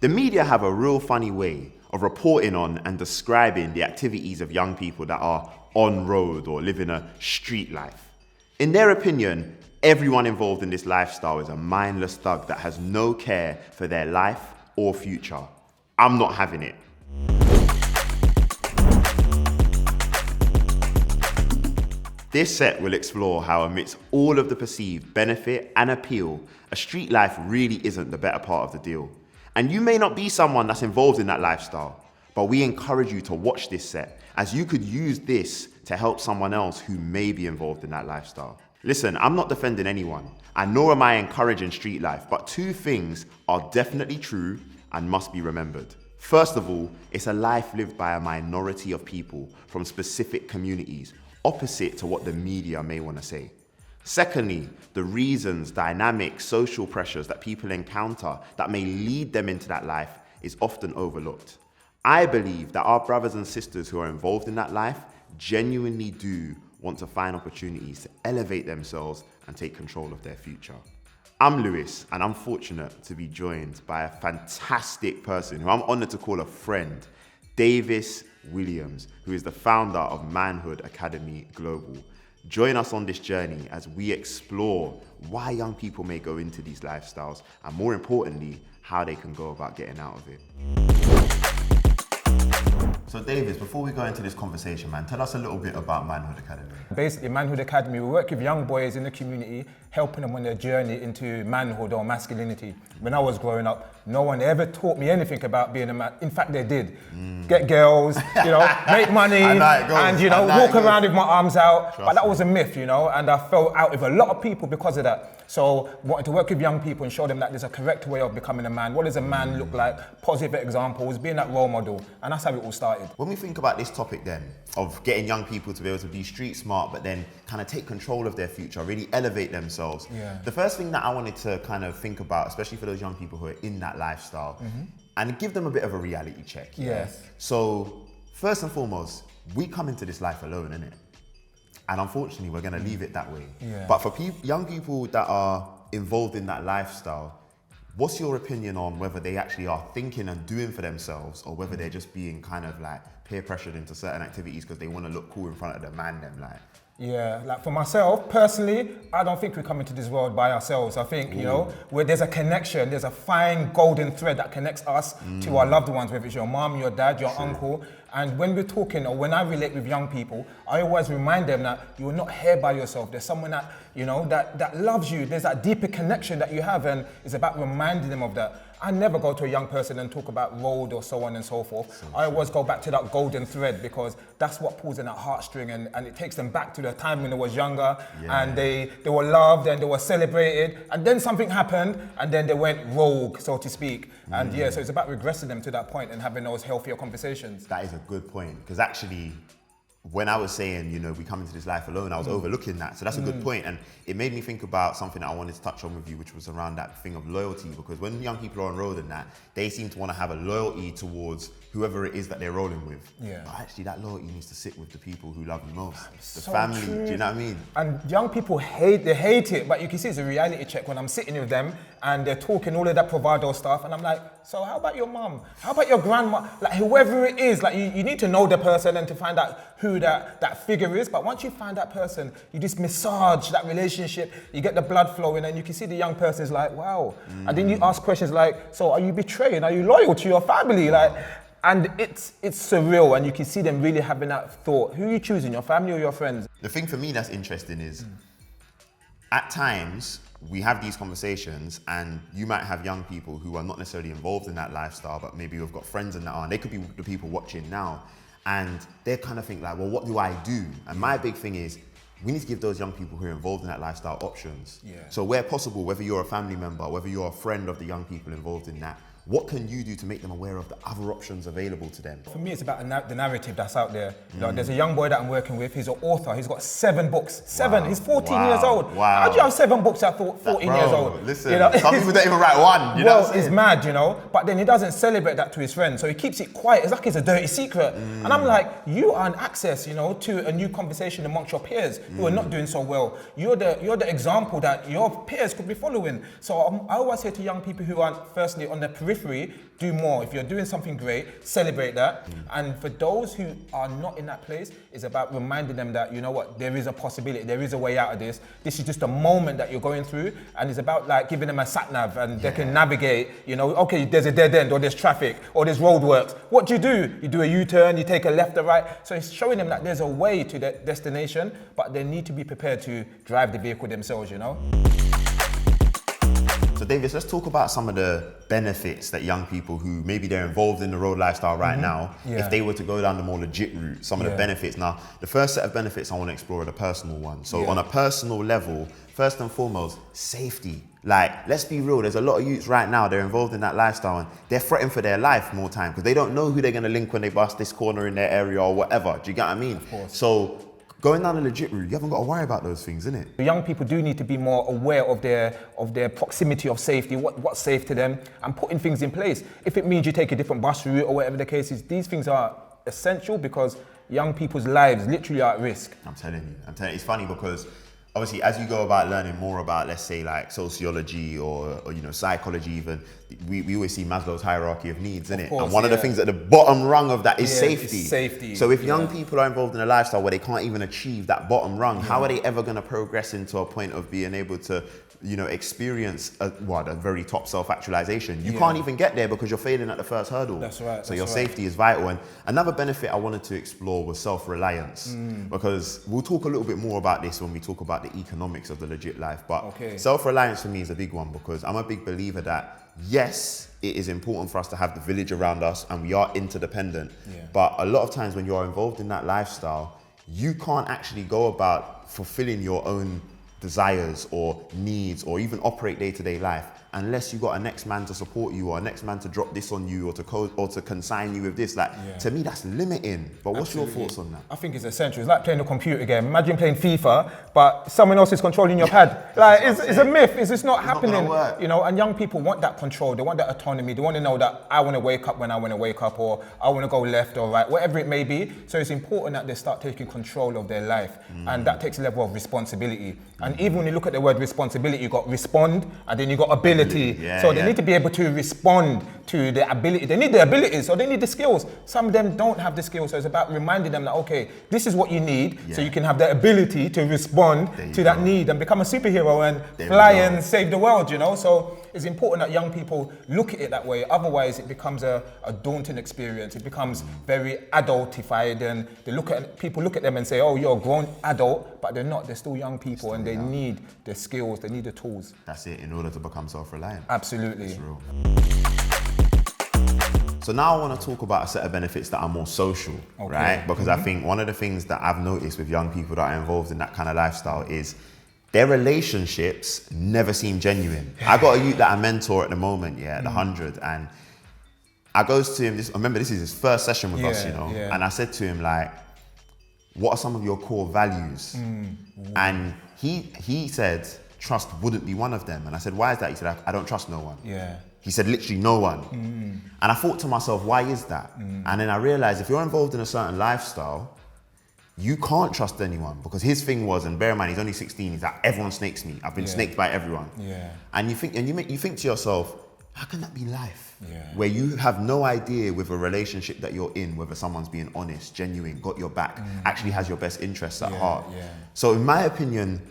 The media have a real funny way of reporting on and describing the activities of young people that are on road or living a street life. In their opinion, everyone involved in this lifestyle is a mindless thug that has no care for their life or future. I'm not having it. This set will explore how amidst all of the perceived benefit and appeal, a street life really isn't the better part of the deal. And you may not be someone that's involved in that lifestyle, but we encourage you to watch this set as you could use this to help someone else who may be involved in that lifestyle. Listen, I'm not defending anyone, and nor am I encouraging street life, but two things are definitely true and must be remembered. First of all, it's a life lived by a minority of people from specific communities, opposite to what the media may want to say. Secondly, the reasons, dynamics, social pressures that people encounter that may lead them into that life is often overlooked. I believe that our brothers and sisters who are involved in that life genuinely do want to find opportunities to elevate themselves and take control of their future. I'm Lewis, and I'm fortunate to be joined by a fantastic person who I'm honored to call a friend, Davis Williams, who is the founder of Manhood Academy Global. Join us on this journey as we explore why young people may go into these lifestyles and, more importantly, how they can go about getting out of it. So Davis, before we go into this conversation, man, tell us a little bit about Manhood Academy. Basically, Manhood Academy, we work with young boys in the community, helping them on their journey into manhood or masculinity. When I was growing up, no one ever taught me anything about being a man. In fact, they did. Get girls, make money, and walk around with my arms out. But that was a myth, and I fell out with a lot of people because of that. So wanted to work with young people and show them that there's a correct way of becoming a man. What does a man look like? Positive examples, being that role model. And that's how it all started. When we think about this topic then, of getting young people to be able to be street smart, but then kind of take control of their future, really elevate themselves. The first thing that I wanted to kind of think about, especially for those young people who are in that lifestyle, and give them a bit of a reality check. Yes. So first and foremost, we come into this life alone, innit? And unfortunately, we're going to leave it that way. But for young people that are involved in that lifestyle, what's your opinion on whether they actually are thinking and doing for themselves, or whether they're just being kind of like peer pressured into certain activities because they want to look cool in front of the man them, like? Yeah, like for myself, personally, I don't think we come into this world by ourselves. I think, where there's a connection, there's a fine golden thread that connects us to our loved ones, whether it's your mom, your dad, your uncle. And when we're talking, or when I relate with young people, I always remind them that you're not here by yourself. There's someone that, that loves you. There's that deeper connection that you have, and it's about reminding them of that. I never go to a young person and talk about road or so on and so forth. I always go back to that golden thread, because that's what pulls in that heartstring, and it takes them back to the time when they was younger, and they were loved and they were celebrated, and then something happened and then they went rogue, so to speak. And so it's about regressing them to that point and having those healthier conversations. That is a good point, because actually, when I was saying, we come into this life alone, I was overlooking that. So that's a good point. And it made me think about something that I wanted to touch on with you, which was around that thing of loyalty. Because when young people are on road and that, they seem to want to have a loyalty towards whoever it is that they're rolling with. But actually that loyalty needs to sit with the people who love you most. The family, do you know what I mean? And young people hate it, but you can see it's a reality check when I'm sitting with them and they're talking all of that bravado stuff, and I'm like, so how about your mum? How about your grandma? Like whoever it is, like you need to know the person and to find out who that figure is. But once you find that person, you just massage that relationship, you get the blood flowing, and you can see the young person is like, wow. And then you ask questions like, so are you betraying? Are you loyal to your family? And it's surreal, and you can see them really having that thought. Who are you choosing, your family or your friends? The thing for me that's interesting is, at times, we have these conversations, and you might have young people who are not necessarily involved in that lifestyle, but maybe who've got friends in that are, and they could be the people watching now, and they kind of think like, well, what do I do? And my big thing is, we need to give those young people who are involved in that lifestyle options. So where possible, whether you're a family member, whether you're a friend of the young people involved in that, what can you do to make them aware of the other options available to them? For me, it's about the narrative that's out there. There's a young boy that I'm working with, he's an author, he's got 7 books. 7, he's 14 years old. How do you have 7 books at 14 years old? Listen, some people don't even write one. It's mad, but then he doesn't celebrate that to his friends, so he keeps it quiet. It's like it's a dirty secret. And I'm like, you are an access, to a new conversation amongst your peers who are not doing so well. You're the example that your peers could be following. So I always say to young people who are firstly on the periphery periphery, do more. If you're doing something great, celebrate that. And for those who are not in that place, it's about reminding them that, you know what, there is a possibility, there is a way out of this. This is just a moment that you're going through, and it's about like giving them a sat nav, and they can navigate, you know, okay, there's a dead end, or there's traffic, or there's roadworks. What do? You do a U-turn, you take a left or right. So it's showing them that there's a way to their destination, but they need to be prepared to drive the vehicle themselves, you know? So Davis, let's talk about some of the benefits that young people who maybe they're involved in the road lifestyle right now, if they were to go down the more legit route, some of the benefits. Now, the first set of benefits I want to explore are the personal ones. So on a personal level, first and foremost, safety. Like, let's be real, there's a lot of youths right now, they're involved in that lifestyle and they're threatened for their life more time because they don't know who they're going to link when they bust this corner in their area or whatever. Do you get what I mean? Of course. So going down a legit route, you haven't got to worry about those things, innit? Young people do need to be more aware of their proximity of safety, what's safe to them, and putting things in place. If it means you take a different bus route or whatever the case is, these things are essential because young people's lives literally are at risk. I'm telling you, it's funny because obviously as you go about learning more about, let's say, like sociology or you know, psychology even, we always see Maslow's hierarchy of needs, innit? And one of the things at the bottom rung of that is safety. So if young people are involved in a lifestyle where they can't even achieve that bottom rung, how are they ever going to progress into a point of being able to, you know, experience a very top self-actualization? You can't even get there because you're failing at the first hurdle. That's right. So your safety is vital. And another benefit I wanted to explore was self-reliance, because we'll talk a little bit more about this when we talk about the economics of the legit life. But self-reliance for me is a big one because I'm a big believer that yes, it is important for us to have the village around us and we are interdependent. But a lot of times when you're involved in that lifestyle, you can't actually go about fulfilling your own desires or needs or even operate day-to-day life unless you got a next man to support you or a next man to drop this on you or to consign you with this. Like, to me, that's limiting. But what's your thoughts on that? I think it's essential. It's like playing a computer game. Imagine playing FIFA, but someone else is controlling your pad. Like, it's a myth. It's just not happening. You know, and young people want that control. They want that autonomy. They want to know that I want to wake up when I want to wake up, or I want to go left or right, whatever it may be. So it's important that they start taking control of their life. And that takes a level of responsibility. And even when you look at the word responsibility, you got respond and then you got ability. So they need to be able to respond to the ability. They need the abilities, so they need the skills. Some of them don't have the skills, so it's about reminding them that, okay, this is what you need, so you can have the ability to respond to that need and become a superhero and fly and save the world, you know? So it's important that young people look at it that way. Otherwise, it becomes a daunting experience. It becomes very adultified, and people look at them and say, oh, you're a grown adult, but they're not. They're still young people, and they need the skills, they need the tools. That's it, in order to become self-reliant. Absolutely. That's real. So now I want to talk about a set of benefits that are more social, right? Because I think one of the things that I've noticed with young people that are involved in that kind of lifestyle is their relationships never seem genuine. I got a youth that I mentor at the moment, at the 100, and I goes to him, I remember this is his first session with us, you know, and I said to him, like, what are some of your core values? And he said, trust wouldn't be one of them. And I said, why is that? He said, I don't trust no one. He said, literally no one. And I thought to myself, why is that? And then I realized if you're involved in a certain lifestyle, you can't trust anyone, because his thing was, and bear in mind, he's only 16, he's like, everyone snakes me. I've been snaked by everyone. And you think to yourself, how can that be life? Where you have no idea with a relationship that you're in, whether someone's being honest, genuine, got your back, actually has your best interests at heart. So in my opinion,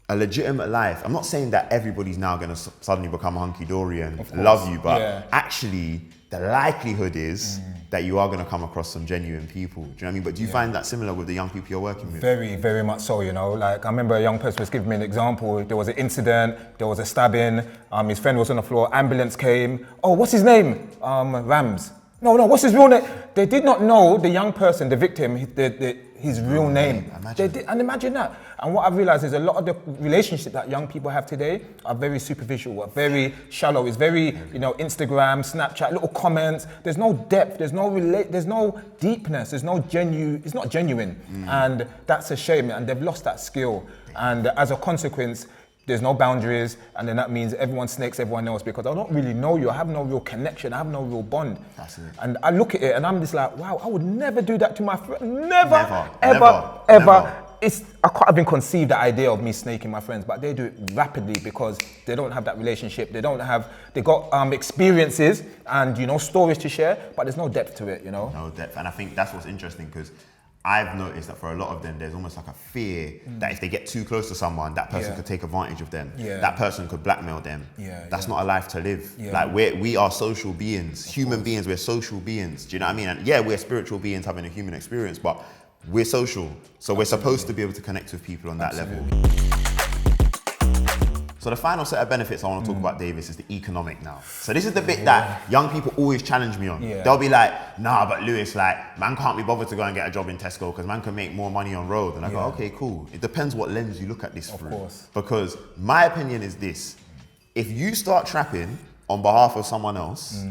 a legitimate life, I'm not saying that everybody's now going to suddenly become hunky-dory and love you, but actually the likelihood is that you are going to come across some genuine people. Do you know what I mean? But do you find that similar with the young people you're working with? Very, very much so, you know. Like, I remember a young person was giving me an example. There was an incident, there was a stabbing, his friend was on the floor, ambulance came. Oh, what's his name? Rams. No, what's his real name? They did not know the young person, the victim, his real name. And imagine that. And what I've realized is a lot of the relationships that young people have today are very superficial, are very shallow. It's very, you know, Instagram, Snapchat, little comments. There's no depth, there's no deepness, there's no it's not genuine. And that's a shame, and they've lost that skill. And as a consequence, there's no boundaries, and then that means everyone snakes everyone else because I don't really know you, I have no real connection, I have no real bond. That's it. And I look at it and I'm just like, wow, I would never do that to my friend. Never, ever, I can't even conceive the idea of me snaking my friends, but they do it rapidly because they don't have that relationship. They got experiences and, you know, stories to share, but there's no depth to it, you know? No depth. And I think that's what's interesting, because I've noticed that for a lot of them, there's almost like a fear that if they get too close to someone, that person could take advantage of them. Yeah. That person could blackmail them. That's not a life to live. Yeah. Like we are social beings, human beings. We're social beings. Do you know what I mean? And yeah, we're spiritual beings having a human experience, but we're social. So we're supposed to be able to connect with people on that level. So the final set of benefits I want to talk about, Davis, is the economic now. So this is the bit that young people always challenge me on. Yeah. They'll be like, nah, but Lewis, like, man can't be bothered to go and get a job in Tesco because man can make more money on road. And I go, okay, cool. It depends what lens you look at this through. Course. Because my opinion is this: if you start trapping on behalf of someone else,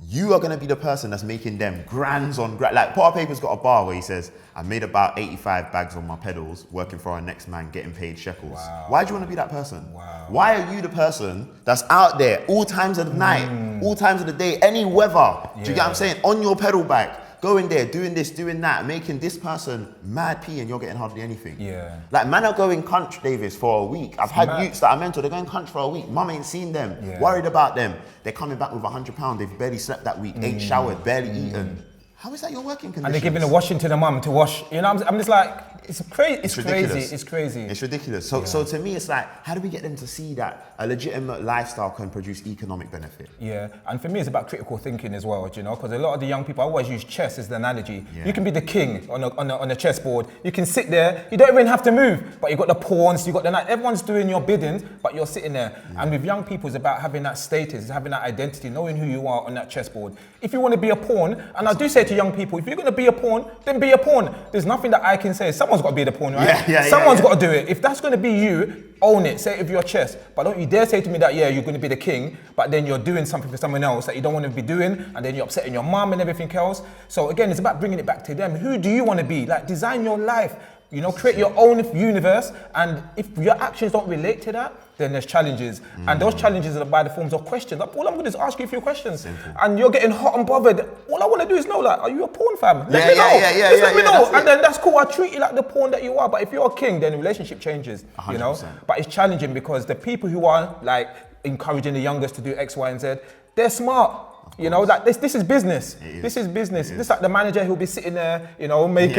you are going to be the person that's making them grands on grand. Like, Potter Paper's got a bar where he says, I made about 85 bags on my pedals, working for our next man, getting paid shekels. Wow. Why do you want to be that person? Wow. Why are you the person that's out there all times of the night, all times of the day, any weather? Do you get what I'm saying? On your pedal bike, going there, doing this, doing that, making this person mad P, and you're getting hardly anything. Yeah. Like, man are going country, Davis, for a week. I've had youths that I mentor, they're going country for a week. Mum ain't seen them, worried about them. They're coming back with £100. They've barely slept that week, ain't showered, barely eaten. How is that your working conditions? And they're giving the washing to the mum to wash. You know, I'm just like, it's crazy. It's ridiculous. crazy. It's crazy. It's ridiculous. So to me, it's like, how do we get them to see that a legitimate lifestyle can produce economic benefit? Yeah, and for me, it's about critical thinking as well, you know, because a lot of the young people, I always use chess as the analogy. You can be the king on a chessboard. You can sit there, you don't even have to move, but you've got the pawns, you've got the knight. Everyone's doing your biddings, but you're sitting there. And with young people, it's about having that status, having that identity, knowing who you are on that chessboard. If you want to be a pawn, and I do say to young people, if you're going to be a pawn, then be a pawn. There's nothing that I can say. Someone's got to be the pawn, right? Someone's got to do it. If that's going to be you, own it. Say it with your chest. But don't you dare say to me that, yeah, you're going to be the king, but then you're doing something for someone else that you don't want to be doing, and then you're upsetting your mum and everything else. So again, it's about bringing it back to them. Who do you want to be? Like, design your life. You know, create your own universe, and if your actions don't relate to that, then there's challenges. And those challenges are by the forms of questions. Like, all I'm going to do is ask you a few questions. Simple. And you're getting hot and bothered. All I want to do is know, like, are you a pawn, fam? Let me know. Just let me know. And then that's cool. I treat you like the pawn that you are. But if you're a king, then the relationship changes. 100%. You know? But it's challenging because the people who are, like, encouraging the youngest to do X, Y, and Z, they're smart. You know, that this is business. This is business. This is like the manager who'll be sitting there, you know, making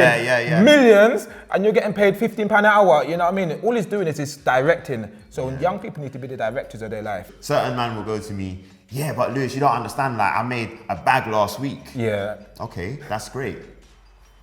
millions, and you're getting paid £15 an hour. You know what I mean? All he's doing is directing. So young people need to be the directors of their life. Certain man will go to me, yeah, but Lewis, you don't understand. Like, I made a bag last week. Yeah. Okay, that's great.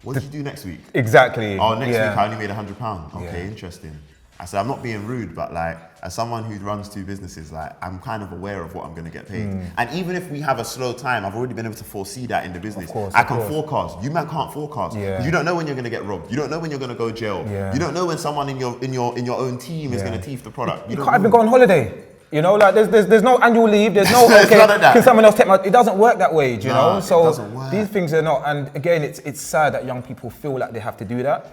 What did you do next week? Exactly. Oh, next week I only made £100. Okay, interesting. I said, I'm not being rude, but like, as someone who runs two businesses, like, I'm kind of aware of what I'm going to get paid. And even if we have a slow time, I've already been able to foresee that in the business. I can forecast. You man can't forecast. You don't know when you're going to get robbed. You don't know when you're going to go jail. You don't know when someone in your own team is going to thief the product. You can't even go on holiday. You know, like there's no annual leave, there's no, okay, can someone else take my, it doesn't work that way, do you know? So these things are not, and again, it's sad that young people feel like they have to do that.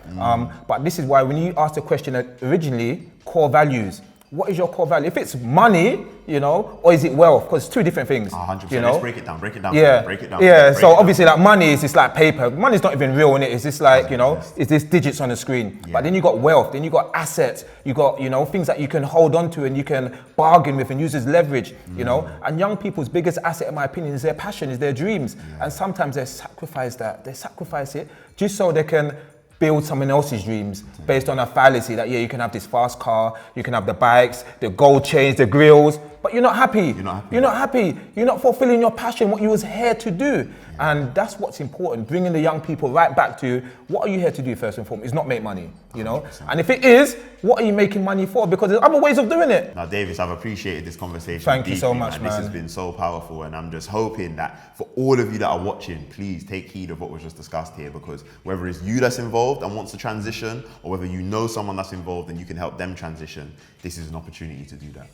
But this is why when you asked the question originally, core values, what is your core value? If it's money, you know, or is it wealth? Because it's two different things. 100%. You know? Let's break it down. Break it down. Yeah. Break it down. Yeah. So obviously, like, money is just like paper. Money's not even real, innit? It's just like, you know, it's just digits on the screen. But then you got wealth. Then you got assets. You got, you know, things that you can hold on to and you can bargain with and use as leverage. You know. And young people's biggest asset, in my opinion, is their passion, is their dreams. And sometimes they sacrifice that. They sacrifice it just so they can build someone else's dreams based on a fallacy that, yeah, you can have this fast car, you can have the bikes, the gold chains, the grills, but you're not happy. You're not happy. You're not fulfilling your passion, what you was here to do. And that's what's important, bringing the young people right back to, what are you here to do first and foremost? It's not make money, you know? 100%. And if it is, what are you making money for? Because there's other ways of doing it. Now, Davis, I've appreciated this conversation. Thank you so much, man. This has been so powerful, and I'm just hoping that for all of you that are watching, please take heed of what was just discussed here, because whether it's you that's involved and wants to transition, or whether you know someone that's involved and you can help them transition, this is an opportunity to do that.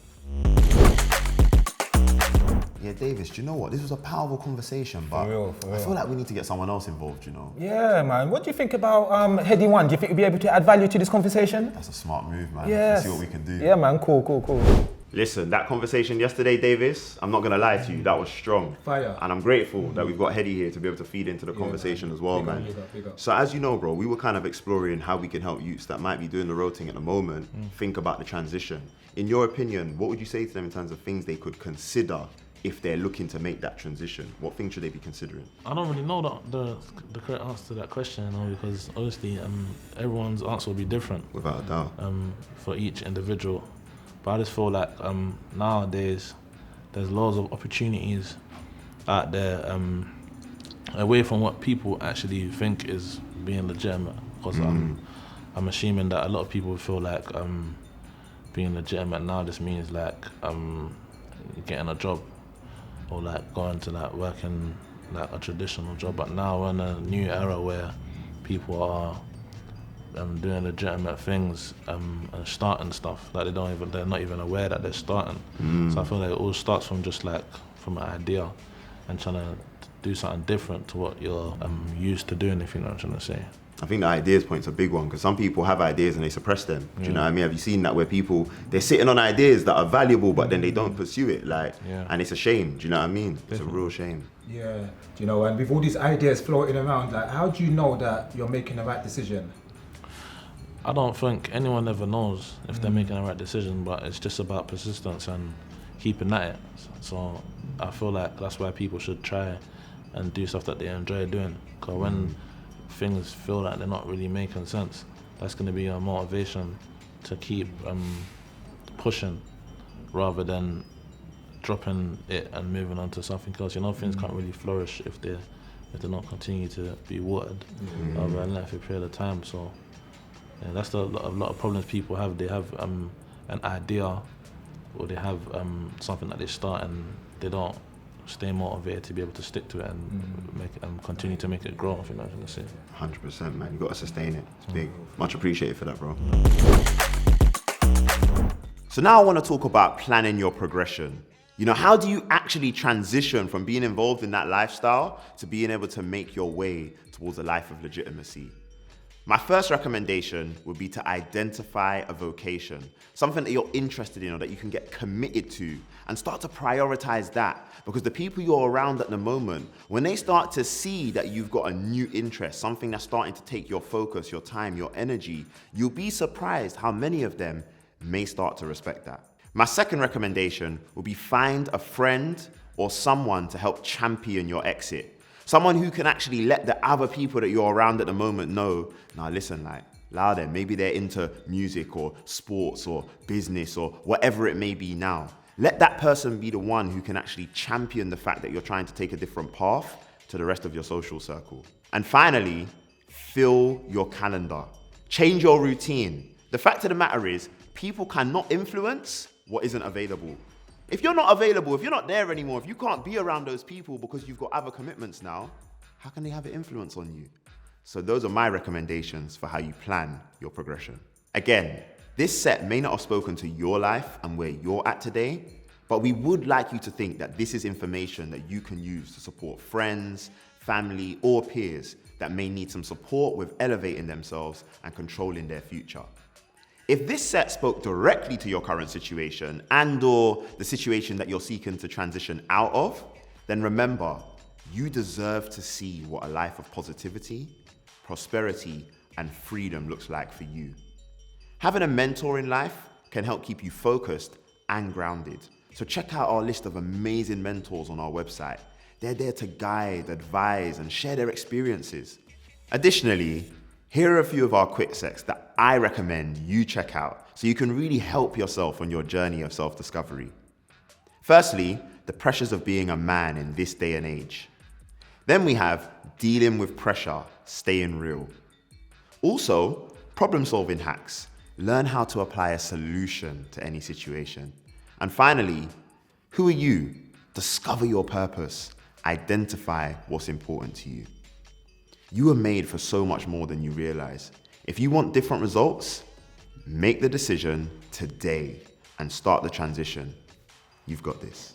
Yeah, Davis, do you know what? This was a powerful conversation, but for real. I feel like we need to get someone else involved, you know? Yeah, man. What do you think about Headie 1? Do you think you'll be able to add value to this conversation? That's a smart move, man. Let's see what we can do. Yeah, man. Cool. Listen, that conversation yesterday, Davis, I'm not going to lie to you, that was strong. Fire. And I'm grateful that we've got Headie here to be able to feed into the conversation as well, man. Big up. So as you know, bro, we were kind of exploring how we can help youths that might be doing the road thing at the moment think about the transition. In your opinion, what would you say to them in terms of things they could consider if they're looking to make that transition? What things should they be considering? I don't really know the correct answer to that question, because obviously everyone's answer will be different. Without a doubt. For each individual. But I just feel like nowadays there's loads of opportunities out there away from what people actually think is being legitimate. Because I'm assuming that a lot of people feel like being legitimate now just means like getting a job or like going to like working like a traditional job. But now we're in a new era where people are doing legitimate things and starting stuff like they're not even aware that they're starting. So I feel like it all starts from just like from an idea and trying to do something different to what you're used to doing, if you know what I'm trying to say. I think the ideas point's a big one because some people have ideas and they suppress them. Do you know what I mean? Have you seen that where people, they're sitting on ideas that are valuable but then they don't pursue it, and it's a shame. Do you know what I mean? It's a real shame. Yeah. Do you know, and with all these ideas floating around, like how do you know that you're making the right decision? I don't think anyone ever knows if they're making the right decision, but it's just about persistence and keeping at it. So I feel like that's why people should try and do stuff that they enjoy doing. Because when things feel like they're not really making sense, that's going to be a motivation to keep pushing rather than dropping it and moving on to something else. You know, things can't really flourish if they don't continue to be watered over a lengthy period of time. So yeah, that's a lot of problems people have. They have an idea or they have something that they start and they don't stay motivated to be able to stick to it and make it, and continue to make it grow, if you know what I'm saying. 100%, man. You got to sustain it. It's big. Much appreciated for that, bro. So now I want to talk about planning your progression. You know, how do you actually transition from being involved in that lifestyle to being able to make your way towards a life of legitimacy? My first recommendation would be to identify a vocation, something that you're interested in or that you can get committed to, and start to prioritize that. Because the people you're around at the moment, when they start to see that you've got a new interest, something that's starting to take your focus, your time, your energy, you'll be surprised how many of them may start to respect that. My second recommendation would be find a friend or someone to help champion your exit. Someone who can actually let the other people that you're around at the moment know, now listen, like, allow them. Maybe they're into music or sports or business or whatever it may be now. Let that person be the one who can actually champion the fact that you're trying to take a different path to the rest of your social circle. And finally, fill your calendar. Change your routine. The fact of the matter is, people cannot influence what isn't available. If you're not available, if you're not there anymore, if you can't be around those people because you've got other commitments now, how can they have an influence on you? So those are my recommendations for how you plan your progression. Again, this set may not have spoken to your life and where you're at today, but we would like you to think that this is information that you can use to support friends, family, or peers that may need some support with elevating themselves and controlling their future. If this set spoke directly to your current situation and/or the situation that you're seeking to transition out of, then remember, you deserve to see what a life of positivity, prosperity, and freedom looks like for you. Having a mentor in life can help keep you focused and grounded. So check out our list of amazing mentors on our website. They're there to guide, advise, and share their experiences. Additionally, here are a few of our quick sets that I recommend you check out so you can really help yourself on your journey of self-discovery. Firstly, the pressures of being a man in this day and age. Then we have dealing with pressure, staying real. Also, problem-solving hacks. Learn how to apply a solution to any situation. And finally, who are you? Discover your purpose. Identify what's important to you. You are made for so much more than you realize. If you want different results, make the decision today and start the transition. You've got this.